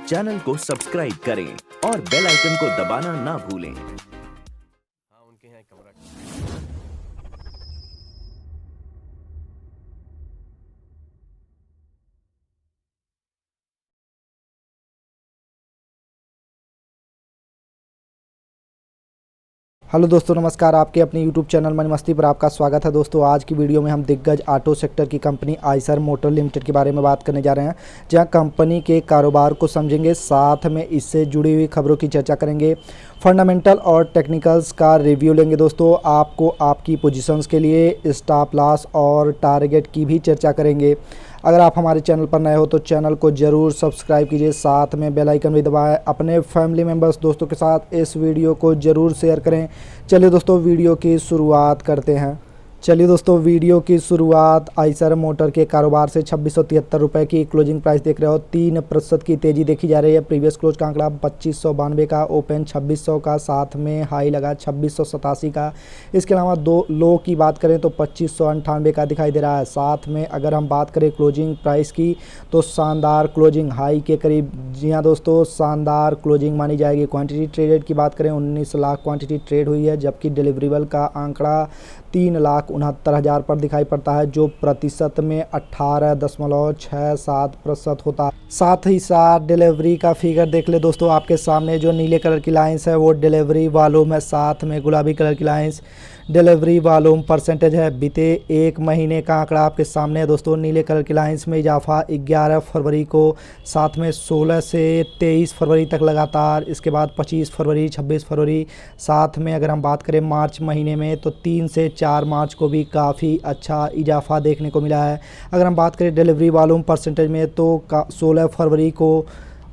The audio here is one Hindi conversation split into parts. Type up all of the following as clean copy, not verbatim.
चैनल को सब्सक्राइब करें और बेल आइकन को दबाना ना भूलें। हाँ, उनके यहाँ एक कमरा। हेलो दोस्तों, नमस्कार। आपके अपने YouTube चैनल मनी मस्ती पर आपका स्वागत है। दोस्तों, आज की वीडियो में हम दिग्गज ऑटो सेक्टर की कंपनी आइशर मोटर लिमिटेड के बारे में बात करने जा रहे हैं, जहां कंपनी के कारोबार को समझेंगे, साथ में इससे जुड़ी हुई खबरों की चर्चा करेंगे, फंडामेंटल और टेक्निकल्स का रिव्यू लेंगे। दोस्तों, आपको आपकी पोजीशंस के लिए स्टॉप लॉस और टारगेट की भी चर्चा करेंगे। अगर आप हमारे चैनल पर नए हो तो चैनल को ज़रूर सब्सक्राइब कीजिए, साथ में बेल आइकन भी दबाएं। अपने फैमिली मेम्बर्स दोस्तों के साथ इस वीडियो को ज़रूर शेयर करें। चलिए दोस्तों, वीडियो की शुरुआत करते हैं। वीडियो की शुरुआत आइशर मोटर के कारोबार से 2673 रुपये की क्लोजिंग प्राइस देख रहे हो। 3% की तेज़ी देखी जा रही है। प्रीवियस क्लोज का आंकड़ा 2592 का, ओपन 2600 का, साथ में हाई लगा 2687 का। इसके अलावा दो लो की बात करें तो 2598 का दिखाई दे रहा है। साथ में अगर हम बात करें क्लोजिंग प्राइस की तो शानदार क्लोजिंग हाई के करीब। जी हाँ दोस्तों, शानदार क्लोजिंग मानी जाएगी। क्वांटिटी ट्रेडेड की बात करें 19 लाख क्वांटिटी ट्रेड हुई है, जबकि डिलीवरेबल का आंकड़ा 3,69,000 पर दिखाई पड़ता है, जो प्रतिशत में 18.67% होता है। साथ ही साथ डिलीवरी का फिगर देख ले दोस्तों, आपके सामने जो नीले कलर की लाइंस है वो डिलीवरी वॉल्यूम है, साथ में गुलाबी कलर की लाइंस डिलीवरी वॉल्यूम परसेंटेज है। बीते एक महीने का आंकड़ा आपके सामने है दोस्तों। नीले कलर की लाइंस में इजाफा 11 फरवरी को, साथ में 16 से 23 फरवरी तक लगातार, इसके बाद 25 फरवरी, 26 फरवरी, साथ में अगर हम बात करें मार्च महीने में तो 3 से 4 मार्च को भी काफ़ी अच्छा इजाफा देखने को मिला है। अगर हम बात करें डिलीवरी वॉल्यूम परसेंटेज में तो 16 फरवरी को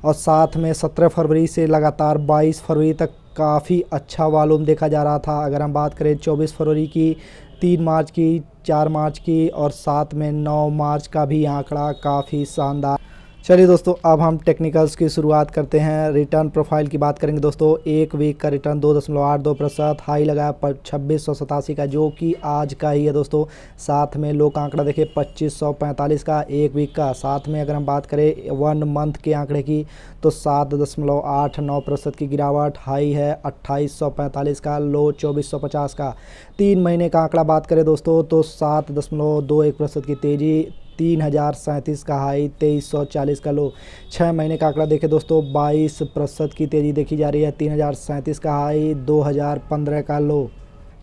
और साथ में 17 फरवरी से लगातार 22 फरवरी तक काफ़ी अच्छा वॉल्यूम देखा जा रहा था। अगर हम बात करें 24 फरवरी की, 3 मार्च की, 4 मार्च की और साथ में 9 मार्च का भी आंकड़ा काफ़ी शानदार। चलिए दोस्तों, अब हम टेक्निकल्स की शुरुआत करते हैं। रिटर्न प्रोफाइल की बात करेंगे दोस्तों। एक वीक का रिटर्न 2.82%, हाई लगा 2687 का, जो कि आज का ही है दोस्तों। साथ में लो का आंकड़ा देखिए 2545 का एक वीक का। साथ में अगर हम बात करें 1 मंथ के आंकड़े की तो 7.89% की गिरावट, हाई है 2845 का, लो 2450 का। 3 महीने का आंकड़ा बात करें दोस्तों तो 7.21% की तेज़ी, 3037 का हाई, 2340 का लो। 6 महीने का आंकड़ा देखें दोस्तों, 22% की तेज़ी देखी जा रही है, 3037 का हाई, 2015 का लो।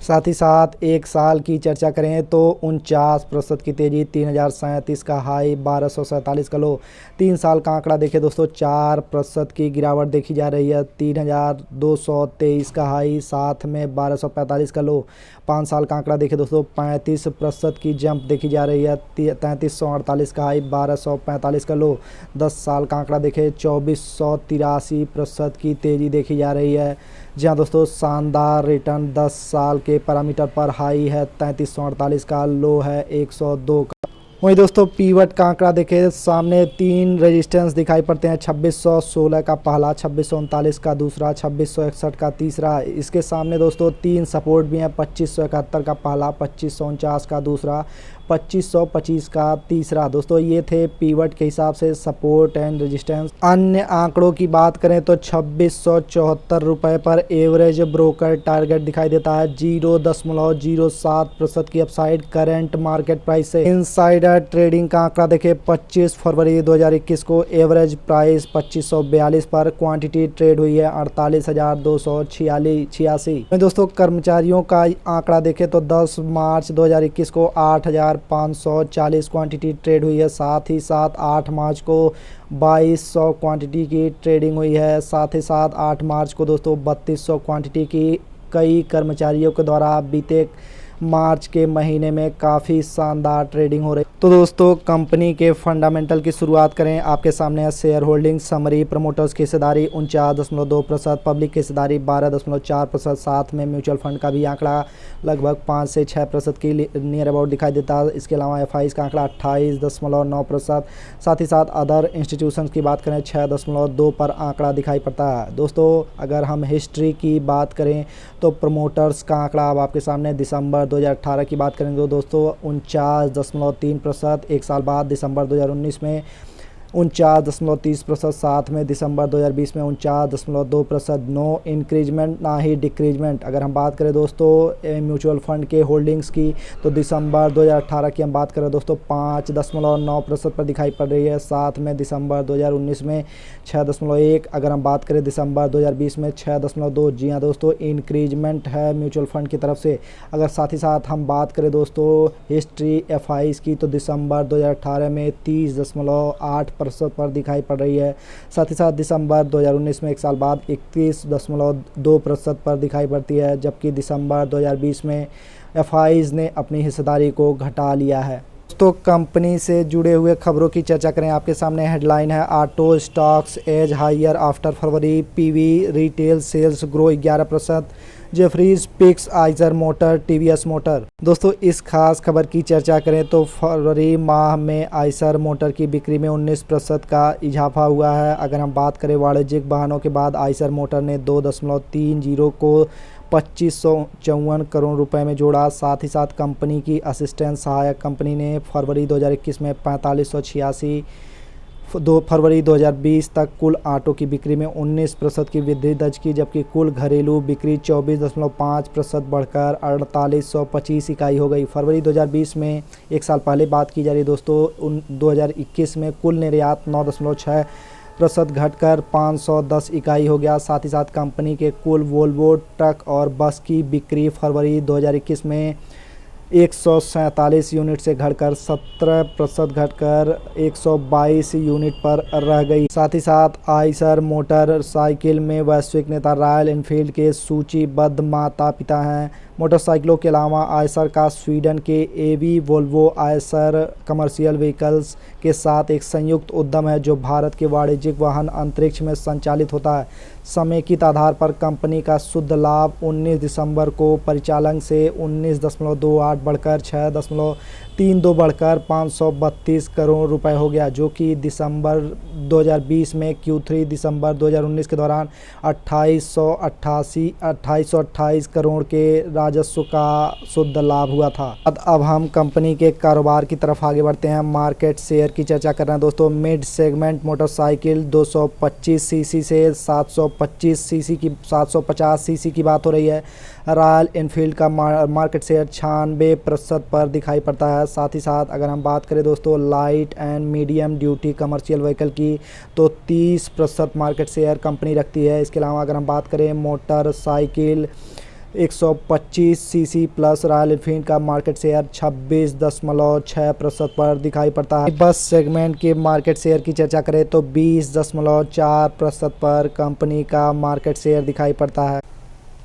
साथ ही साथ एक साल की चर्चा करें तो 49% की तेज़ी, 3037 का हाई, 1247 का लो। 3 साल का आंकड़ा देखें दोस्तों, 4% की गिरावट देखी जा रही है, 3223 का हाई, साथ में 1245 का लो। 5 साल का आंकड़ा देखें दोस्तों, 35% की जंप देखी जा रही है, 3348 का हाई, 1245 का लो। 10 साल का आंकड़ा देखें 2483% की तेज़ी देखी जा रही है। जी हाँ दोस्तों, शानदार रिटर्न 10 साल के पैरामीटर पर, हाई है 3348 का, लो है 102 का। वहीं दोस्तों पीवट का आंकड़ा देखें, सामने 3 रेजिस्टेंस दिखाई पड़ते हैं। 2616 का पहला, 2639 का दूसरा, 2661 का तीसरा। इसके सामने दोस्तों 3 सपोर्ट भी हैं। 2571 का पहला, 2549 का दूसरा, 2525 का तीसरा। दोस्तों ये थे पीवट के हिसाब से सपोर्ट एंड रेजिस्टेंस। अन्य आंकड़ों की बात करें तो 2674 रुपये पर एवरेज ब्रोकर टारगेट दिखाई देता है, 0.07% की अपसाइड करेंट मार्केट प्राइस से। इनसाइडर ट्रेडिंग का आंकड़ा देखें 25 फरवरी 2021 को, एवरेज प्राइस 2542 पर, क्वांटिटी ट्रेड हुई है 48,286। दोस्तों कर्मचारियों का आंकड़ा देखें तो 10 मार्च 2021 को 8,540 क्वांटिटी ट्रेड हुई है। साथ ही साथ 8 मार्च को 2200 क्वांटिटी की ट्रेडिंग हुई है। साथ ही साथ 8 मार्च को दोस्तों 3200 क्वांटिटी की कई कर्मचारियों के द्वारा बीते मार्च के महीने में काफ़ी शानदार ट्रेडिंग हो रही। तो दोस्तों कंपनी के फंडामेंटल की शुरुआत करें, आपके सामने है शेयर होल्डिंग समरी। प्रमोटर्स की हिस्सेदारी 49.2%, पब्लिक की हिस्सेदारी 12.4%, साथ में म्यूचुअल फंड का भी आंकड़ा लगभग 5 से 6% की नियर अबाउट दिखाई देता है। इसके अलावा एफआईज का आंकड़ा 28.9%, साथ ही साथ अदर इंस्टीट्यूशंस की बात करें 6.2 पर आंकड़ा दिखाई पड़ता है। दोस्तों अगर हम हिस्ट्री की बात करें तो प्रमोटर्स का आंकड़ा अब आपके सामने दिसंबर 2018 की बात करेंगे तो दोस्तों 49.3%, एक साल बाद दिसंबर 2019 में 49.30%, साथ में दिसंबर 2020 में 49.2%। नो इंक्रीजमेंट ना ही डिक्रीजमेंट। अगर हम बात करें दोस्तों म्यूचुअल फंड के होल्डिंग्स की तो दिसंबर 2018 की हम बात करें दोस्तों 5.9% पर दिखाई पड़ रही है, साथ में दिसंबर 2019 में 6.1। अगर हम बात करें दिसंबर 2020 में 6.2। जी हाँ दोस्तों, इंक्रीजमेंट है म्यूचुअल फंड की तरफ से। अगर साथ ही साथ हम बात करें दोस्तों हिस्ट्री एफआईज की तो दिसंबर 2018 में 30.8% पर दिखाई पड़ रही है, साथ ही साथ दिसंबर 2019 में एक साल बाद 31.2% पर दिखाई पड़ती है, जबकि दिसंबर 2020 में एफआईज ने अपनी हिस्सेदारी को घटा लिया है। तो कंपनी से जुड़े हुए खबरों की चर्चा करें, आपके सामने हेडलाइन है auto stocks edge higher after February, PV retail sales grow 11%, Jefferies picks Eicher Motor TVS Motor. दोस्तों इस खास खबर की चर्चा करें तो फरवरी माह में आइसर मोटर की बिक्री में 19% का इजाफा हुआ है। अगर हम बात करें वाणिज्यिक वाहनों के बाद आइसर मोटर ने 2.30 को 2554 करोड़ रुपए में जोड़ा। साथ ही साथ कंपनी की असिस्टेंट सहायक कंपनी ने फरवरी 2021 में 4586, फरवरी 2020 तक कुल ऑटो की बिक्री में 19% की वृद्धि दर्ज की, जबकि कुल घरेलू बिक्री 24.5% बढ़कर 4825 इकाई हो गई। फरवरी 2020 में एक साल पहले बात की जा रही है दोस्तों, 2021 में कुल निर्यात 9.6% घटकर 510 इकाई हो गया। साथ ही साथ कंपनी के कुल वोल्वो ट्रक और बस की बिक्री फरवरी 2021 में 147 यूनिट से घटकर 17% घटकर 122 यूनिट पर रह गई। साथ ही साथ आइसर मोटरसाइकिल में वैश्विक नेता रॉयल एनफील्ड के सूचीबद्ध माता पिता हैं। मोटरसाइकिलों के अलावा आइसर का स्वीडन के एवी वोल्वो आइसर कमर्शियल व्हीकल्स के साथ एक संयुक्त उद्यम है जो भारत के वाणिज्यिक वाहन अंतरिक्ष में संचालित होता है। समेकित आधार पर कंपनी का शुद्ध लाभ 19 दिसंबर को परिचालन से 19.28 बढ़कर 6.32 बढ़कर 532 करोड़ रुपए हो गया, जो कि दिसंबर 2020 में Q3 दिसंबर 2019 के दौरान 2828 करोड़ के राजस्व का शुद्ध लाभ हुआ था। अब हम कंपनी के कारोबार की तरफ आगे बढ़ते हैं। मार्केट शेयर की चर्चा कर रहे हैं दोस्तों। मिड सेगमेंट मोटरसाइकिल 225 सीसी से 750 सीसी की बात हो रही है। रॉयल एनफील्ड का मार्केट शेयर 96% पर दिखाई पड़ता है। साथ ही साथ अगर हम बात करें दोस्तों light and medium duty commercial vehicle की तो 30% मार्केट शेयर कंपनी रखती है। इसके अलावा अगर हम बात करें motorcycle 125 CC plus royal Enfield का मार्केट शेयर 26.6% पर दिखाई पड़ता है। बस सेगमेंट के मार्केट शेयर की चर्चा करें तो 20.4% पर कंपनी का मार्केट शेयर दिखाई पड़ता है।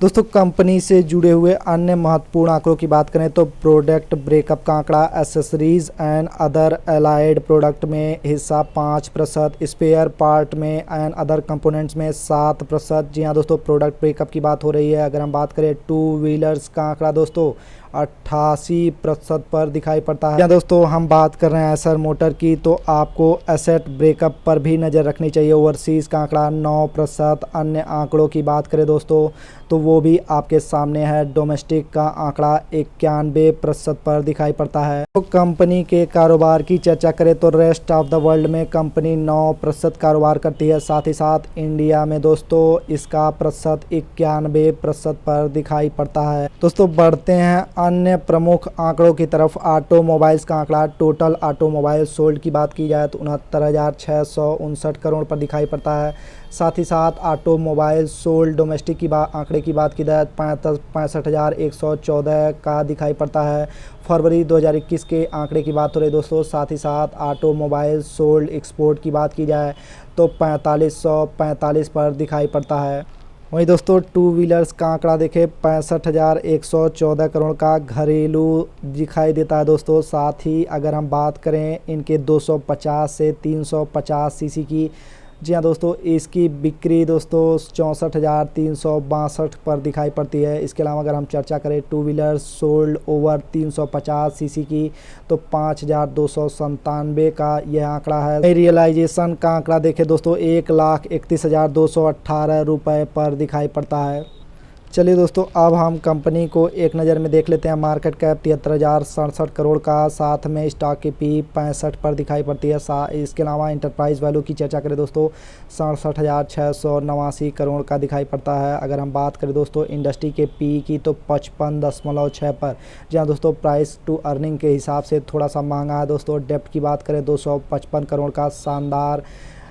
दोस्तों कंपनी से जुड़े हुए अन्य महत्वपूर्ण आंकड़ों की बात करें तो प्रोडक्ट ब्रेकअप का आंकड़ा, accessories and other allied product में हिस्सा 5%, स्पेयर पार्ट में एंड अदर कंपोनेंट्स में 7%। जी हाँ दोस्तों, प्रोडक्ट ब्रेकअप की बात हो रही है। अगर हम बात करें टू व्हीलर्स का आंकड़ा दोस्तों 88% पर दिखाई पड़ता है। या दोस्तों हम बात कर रहे हैं आइसर मोटर की तो आपको एसेट ब्रेकअप पर भी नज़र रखनी चाहिए। ओवरसीज़ का आंकड़ा 9%। अन्य आंकड़ों की बात करें दोस्तों तो वो भी आपके सामने है। डोमेस्टिक का आंकड़ा 91% पर दिखाई पड़ता है। तो कंपनी के कारोबार की चर्चा करें तो रेस्ट ऑफ द वर्ल्ड में कंपनी 9% कारोबार करती है। साथ ही साथ इंडिया में दोस्तों इसका प्रतिशत 91% पर दिखाई पड़ता है। दोस्तों बढ़ते हैं अन्य प्रमुख आंकड़ों की तरफ। ऑटोमोबाइल्स का आंकड़ा, टोटल ऑटोमोबाइल सोल्ड की बात की जाए तो 69,659 करोड़ पर दिखाई पड़ता है। साथ ही साथ ऑटोमोबाइल सोल्ड डोमेस्टिक की आंकड़े की बात की जाए 65,114 का दिखाई पड़ता है। फरवरी 2021 के आंकड़े की बात हो रही है दोस्तों। साथ ही साथ ऑटोमोबाइल सोल्ड एक्सपोर्ट की बात की जाए तो 4545 पर दिखाई पड़ता है। वहीं दोस्तों टू व्हीलर्स का आंकड़ा देखें 65,114 करोड़ का घरेलू दिखाई देता है दोस्तों। साथ ही अगर हम बात करें इनके 250 से 350 सीसी की, जी हाँ दोस्तों, इसकी बिक्री दोस्तों 64,362 पर दिखाई पड़ती है। इसके अलावा अगर हम चर्चा करें two wheelers sold over 350 CC की तो 5,297 का यह आंकड़ा है। रियलाइजेशन का आंकड़ा देखें दोस्तों 1,31,218 रुपये पर दिखाई पड़ता है। चलिए दोस्तों, अब हम कंपनी को एक नज़र में देख लेते हैं। मार्केट कैप 73,067 करोड़ का, साथ में स्टॉक की पी 65 पर दिखाई पड़ती है। इसके अलावा इंटरप्राइज वैल्यू की चर्चा करें दोस्तों, 67,689 करोड़ का दिखाई पड़ता है। अगर हम बात करें दोस्तों इंडस्ट्री के पी की तो 55.6 पर, जहाँ दोस्तों प्राइस टू अर्निंग के हिसाब से थोड़ा सा महंगा है दोस्तों। डेप्ट की बात करें 255 करोड़ का शानदार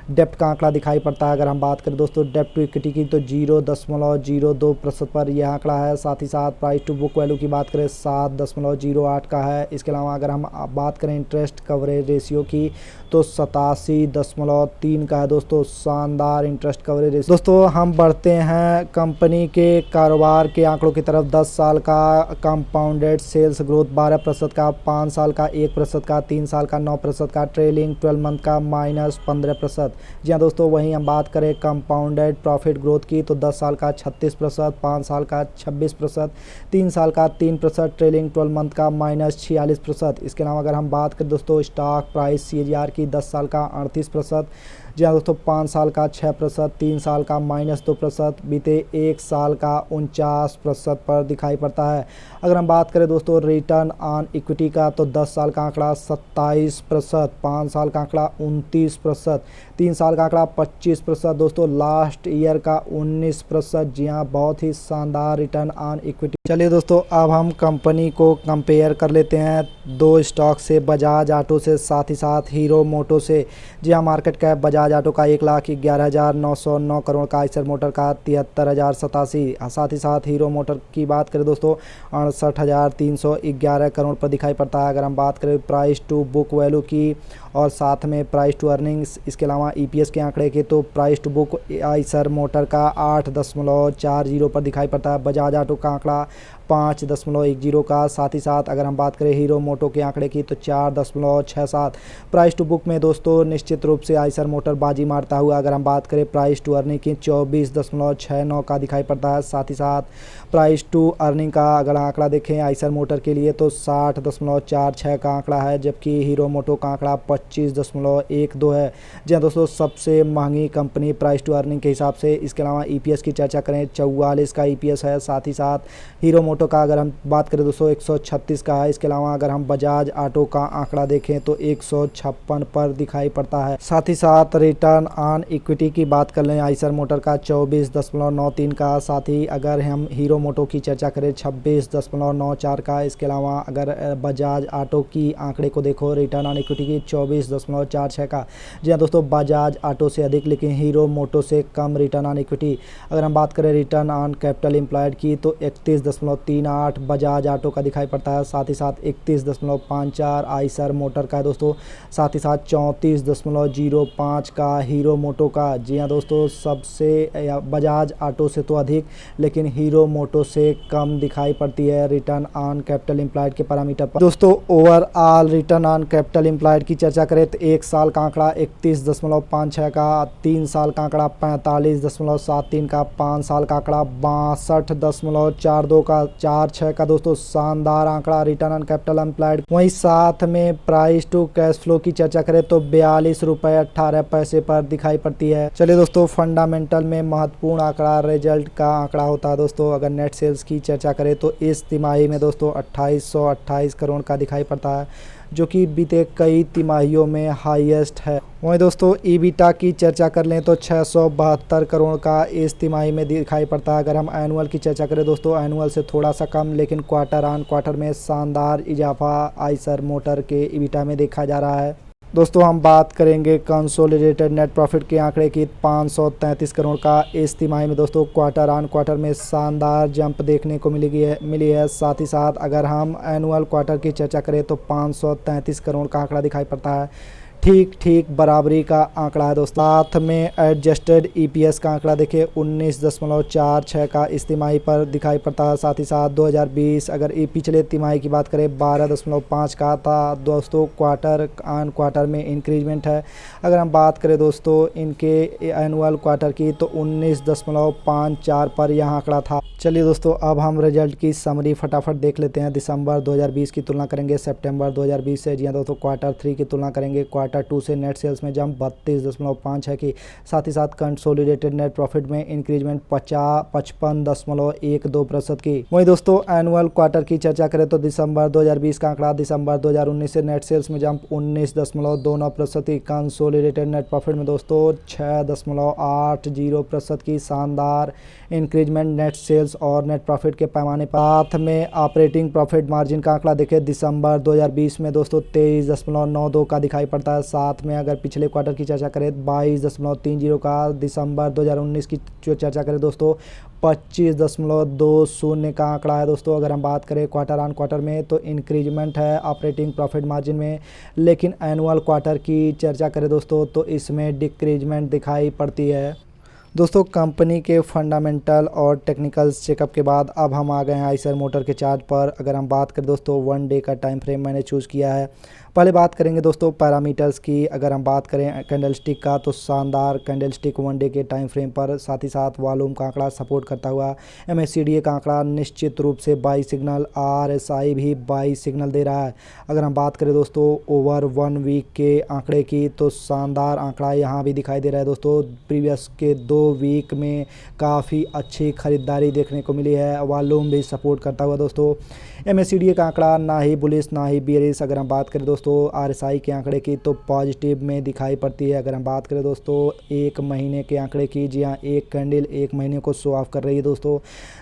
डेप्ट का आंकड़ा दिखाई पड़ता है। अगर हम बात करें दोस्तों डेप्ट टू इक्विटी की तो 0.02% पर यह आंकड़ा है। साथ ही साथ प्राइस टू बुक वैल्यू की बात करें 7.08 का है। इसके अलावा अगर हम बात करें इंटरेस्ट कवरेज रेशियो की तो 87.3 का है दोस्तों, शानदार इंटरेस्ट कवरेज रेशियो। दोस्तों हम बढ़ते हैं कंपनी के कारोबार के आंकड़ों की तरफ। 10 साल का कंपाउंडेड सेल्स ग्रोथ 12% का, 5 साल का 1% का, 3 साल का 9% का, ट्रेलिंग 12 मंथ का -15%। जी हाँ दोस्तों, वहीं हम बात करें कंपाउंडेड प्रॉफिट ग्रोथ की तो 10 साल का 36%, 5 साल का 26%, 3 साल का 3%, ट्रेलिंग 12 मंथ का -46%। इसके अलावा अगर हम बात करें दोस्तों स्टॉक प्राइस CAGR की 10 साल का 38%, जी हाँ दोस्तों 5 साल का 6%, 3 साल का -2%, बीते 1 साल का 49% पर दिखाई पड़ता है। अगर हम बात करें दोस्तों रिटर्न ऑन इक्विटी का तो 10 साल का आंकड़ा 27%, 5 साल का आंकड़ा 29%, 3 साल का आंकड़ा 25%, दोस्तों लास्ट ईयर का 19%। जी हाँ, बहुत ही शानदार रिटर्न ऑन इक्विटी। चलिए दोस्तों, अब हम कंपनी को कंपेयर कर लेते हैं 2 स्टॉक से, बजाज ऑटो से, साथ ही साथ हीरो मोटो से। जी हाँ, मार्केट कैप बजाज ऑटो का 1,11,909 करोड़ का, आइसर मोटर का 73,087, साथ ही साथ हीरो मोटर की बात करें दोस्तों 68,311 करोड़ पर दिखाई पड़ता है। अगर हम बात करें प्राइस टू बुक वैल्यू की और साथ में प्राइस टू अर्निंग्स, इसके अलावा EPS के आंकड़े के तो price to book Eicher motor का 8.40 पर दिखाई पड़ता है, बजाज ऑटो का आंकड़ा 5.10 का। साथ ही साथ अगर हम बात करें हीरो मोटो के आंकड़े की तो 4.67। प्राइस टू बुक में दोस्तों निश्चित रूप से आइसर मोटर बाजी मारता हुआ। अगर हम बात करें प्राइस टू अर्निंग की 24.69 का दिखाई पड़ता है। साथ ही साथ प्राइस टू अर्निंग का अगर आंकड़ा देखें आइसर मोटर के लिए तो 60.46 का आंकड़ा है, जबकि हीरो मोटो का आंकड़ा 25.12 है। जी हाँ दोस्तों, सबसे महंगी कंपनी प्राइस टू अर्निंग के हिसाब से। इसके अलावा EPS की चर्चा करें 44 का EPS है। साथ ही साथ हीरो मोटो का अगर हम बात करें दोस्तों 136 का है। इसके अलावा अगर हम बजाज ऑटो का आंकड़ा देखें तो 156 पर दिखाई पड़ता है। साथ ही साथ रिटर्न ऑन इक्विटी की बात कर लें आइसर मोटर का 24.93 का। साथ ही अगर हम हीरो मोटो की चर्चा करें 26.94 का। इसके अलावा अगर बजाज ऑटो की आंकड़े को देखो रिटर्न ऑन इक्विटी की 24.46 का। जी हाँ दोस्तों, बजाज ऑटो से अधिक लेकिन हीरो मोटो से कम रिटर्न ऑन इक्विटी। अगर हम बात करें रिटर्न ऑन कैपिटल एम्प्लॉयड की तो 31.38 बजाज ऑटो का दिखाई पड़ता है। साथ ही साथ 31.54 आइसर मोटर का है दोस्तों। साथ ही साथ 34.05 का हीरो मोटो का। जी हाँ दोस्तों, सबसे बजाज ऑटो से तो अधिक लेकिन हीरो मोटो से कम दिखाई पड़ती है रिटर्न ऑन कैपिटल एम्प्लॉयड के पैरामीटर पर। दोस्तों overall return on capital employed की चर्चा करें तो 1 साल का आंकड़ा 31.56 का, 3 साल का आंकड़ा 45.73 का, 5 साल का आंकड़ा 62.42 का, 4.6 का। दोस्तों शानदार आंकड़ा रिटर्न ऑन कैपिटल एम्प्लॉयड। वहीं साथ में प्राइस टू कैश फ्लो की चर्चा करें तो 42 रुपये 18 पैसे पर दिखाई पड़ती है। चलिए दोस्तों, फंडामेंटल में महत्वपूर्ण आंकड़ा रिजल्ट का आंकड़ा होता है दोस्तों। अगर नेट सेल्स की चर्चा करें तो इस तिमाही में दोस्तों 2828 करोड़ का दिखाई पड़ता है, जो कि बीते कई तिमाहियों में हाईएस्ट है। वहीं दोस्तों EBITDA की चर्चा कर लें तो 672 करोड़ का इस तिमाही में दिखाई पड़ता है। अगर हम एनुअल की चर्चा करें दोस्तों, एनुअल से थोड़ा सा कम लेकिन क्वार्टर ऑन क्वार्टर में शानदार इजाफा आइसर मोटर के EBITDA में देखा जा रहा है। दोस्तों हम बात करेंगे कंसोलिडेटेड नेट प्रॉफिट के आंकड़े की 533 करोड़ का इस तिमाही में दोस्तों क्वार्टर ऑन क्वार्टर में शानदार जंप देखने को मिली है। साथ ही साथ अगर हम एनुअल क्वार्टर की चर्चा करें तो 533 करोड़ का आंकड़ा दिखाई पड़ता है। ठीक बराबरी का आंकड़ा है दोस्तों। साथ में एडजस्टेड EPS का आंकड़ा देखिए 19.46 का इस तिमाही पर दिखाई पड़ता है। साथ ही साथ 2020 अगर पिछले तिमाही की बात करें 12.5 का था दोस्तों। क्वार्टर ऑन क्वार्टर में इंक्रीजमेंट है। अगर हम बात करें दोस्तों इनके एनुअल क्वार्टर की तो 19.54 पर यह आंकड़ा था। चलिए दोस्तों, अब हम रिजल्ट की समरी फटाफट देख लेते हैं। दिसंबर 2020 की तुलना करेंगे सितंबर 2020 से। जी हाँ दोस्तों, क्वार्टर 3 की तुलना करेंगे क्वार्टर Q2 से नेट सेल्स में जंप 32.5 है की, साथ ही साथ कंसोलिडेटेड नेट प्रॉफिट में इंक्रीजमेंट 55.12% की। वहीं दोस्तों एनुअल क्वार्टर की चर्चा करें तो दिसंबर 2020 का आंकड़ा दिसंबर 2019 से नेट सेल्स में जंप 19.29% की, कंसोलिडेटेड नेट प्रॉफिट में दोस्तों 6.80% की शानदार इंक्रीजमेंट नेट सेल्स और नेट प्रॉफिट के पैमाने पर। साथ में ऑपरेटिंग प्रॉफिट मार्जिन का आंकड़ा देखें दिसंबर 2020 में दोस्तों 23.92 का दिखाई पड़ता है। साथ में अगर पिछले क्वार्टर की चर्चा करें 22.30 का, दिसंबर 2019 की जो चर्चा करें दोस्तों 25.20 का आंकड़ा है दोस्तों। अगर हम बात करें क्वार्टर ऑन क्वार्टर में तो इंक्रीजमेंट है ऑपरेटिंग प्रॉफिट मार्जिन में, लेकिन एनुअल क्वार्टर की चर्चा करें दोस्तों तो इसमें डिक्रीजमेंट दिखाई पड़ती है। दोस्तों कंपनी के फंडामेंटल और टेक्निकल चेकअप के बाद अब हम आ गए हैं आइसर मोटर के चार्ट पर। अगर हम बात करें दोस्तों 1 डे का टाइम फ्रेम मैंने चूज़ किया है। पहले बात करेंगे दोस्तों पैरामीटर्स की। अगर हम बात करें कैंडलस्टिक का तो शानदार कैंडलस्टिक 1 डे के टाइम फ्रेम पर, साथ ही साथ वॉल्यूम का आंकड़ा सपोर्ट करता हुआ MACD का आंकड़ा निश्चित रूप से बाई सिग्नल, RSI भी बाई सिग्नल दे रहा है। अगर हम बात करें दोस्तों ओवर 1 वीक के आंकड़े की तो शानदार आंकड़ा यहाँ भी दिखाई दे रहा है दोस्तों। प्रीवियस के 2 वीक में काफ़ी अच्छी खरीदारी देखने को मिली है, वॉल्यूम भी सपोर्ट करता हुआ दोस्तों। MACD का आंकड़ा ना ही बुलिश ना ही बेयरिश। अगर हम बात करें दोस्तों RSI के आंकड़े की तो पॉजिटिव में दिखाई पड़ती है। अगर हम बात करें दोस्तों 1 महीने के आंकड़े की, जी हाँ, एक कैंडल 1 महीने को शो ऑफ कर रही है दोस्तों।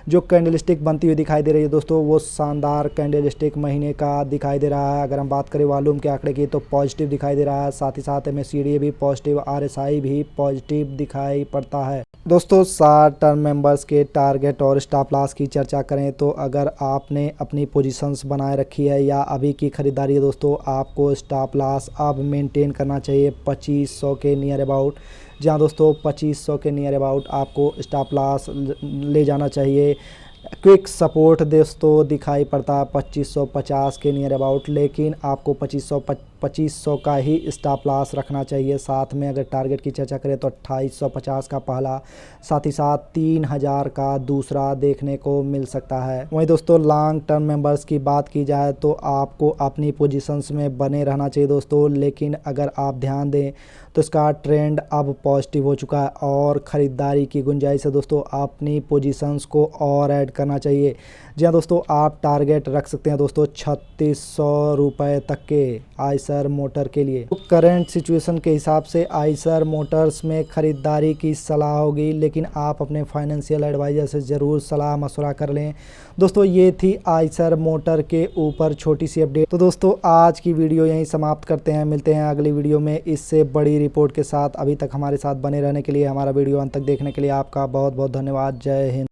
जो कैंडलस्टिक बनती हुई दिखाई दे रही है दोस्तों वो शानदार कैंडलस्टिक महीने का दिखाई दे रहा है। अगर हम बात करें वॉल्यूम के आंकड़े की तो पॉजिटिव दिखाई दे रहा है, साथ ही साथ MACD भी पॉजिटिव, RSI भी पॉजिटिव दिखाई पड़ता है। दोस्तों शॉर्ट टर्म मेंबर्स के टारगेट और स्टॉप लॉस की चर्चा करें तो अगर आपने अपनी पोजीशंस बनाए रखी है या अभी की खरीदारी है दोस्तों, आपको स्टॉप लॉस अब मेंटेन करना चाहिए 2500 के नियर अबाउट। जहां दोस्तों 2500 के नियर अबाउट आपको स्टॉप लॉस ले जाना चाहिए। क्विक सपोर्ट दोस्तों दिखाई पड़ता है 2550 के नियर अबाउट, लेकिन आपको 2500 का ही स्टॉप लॉस रखना चाहिए। साथ में अगर टारगेट की चर्चा करें तो 2850 का पहला, साथ ही साथ 3000 का दूसरा देखने को मिल सकता है। वहीं दोस्तों लॉन्ग टर्म मेंबर्स की बात की जाए तो आपको अपनी पोजीशंस में बने रहना चाहिए दोस्तों, लेकिन अगर आप ध्यान दें तो इसका ट्रेंड अब पॉजिटिव हो चुका है और ख़रीदारी की गुंजाइश है दोस्तों। अपनी पोजीशंस को और ऐड करना चाहिए। जी हाँ दोस्तों, आप टारगेट रख सकते हैं दोस्तों 3600 रुपये तक के आइसर मोटर के लिए। तो करंट सिचुएशन के हिसाब से आइसर मोटर्स में ख़रीदारी की सलाह होगी, लेकिन आप अपने फाइनेंशियल एडवाइज़र से ज़रूर सलाह मशवरा कर लें। दोस्तों ये थी आइसर मोटर के ऊपर छोटी सी अपडेट। तो दोस्तों आज की वीडियो यहीं समाप्त करते हैं, मिलते हैं अगली वीडियो में इससे बड़ी रिपोर्ट के साथ। अभी तक हमारे साथ बने रहने के लिए, हमारा वीडियो अंत तक देखने के लिए आपका बहुत बहुत धन्यवाद। जय हिंद।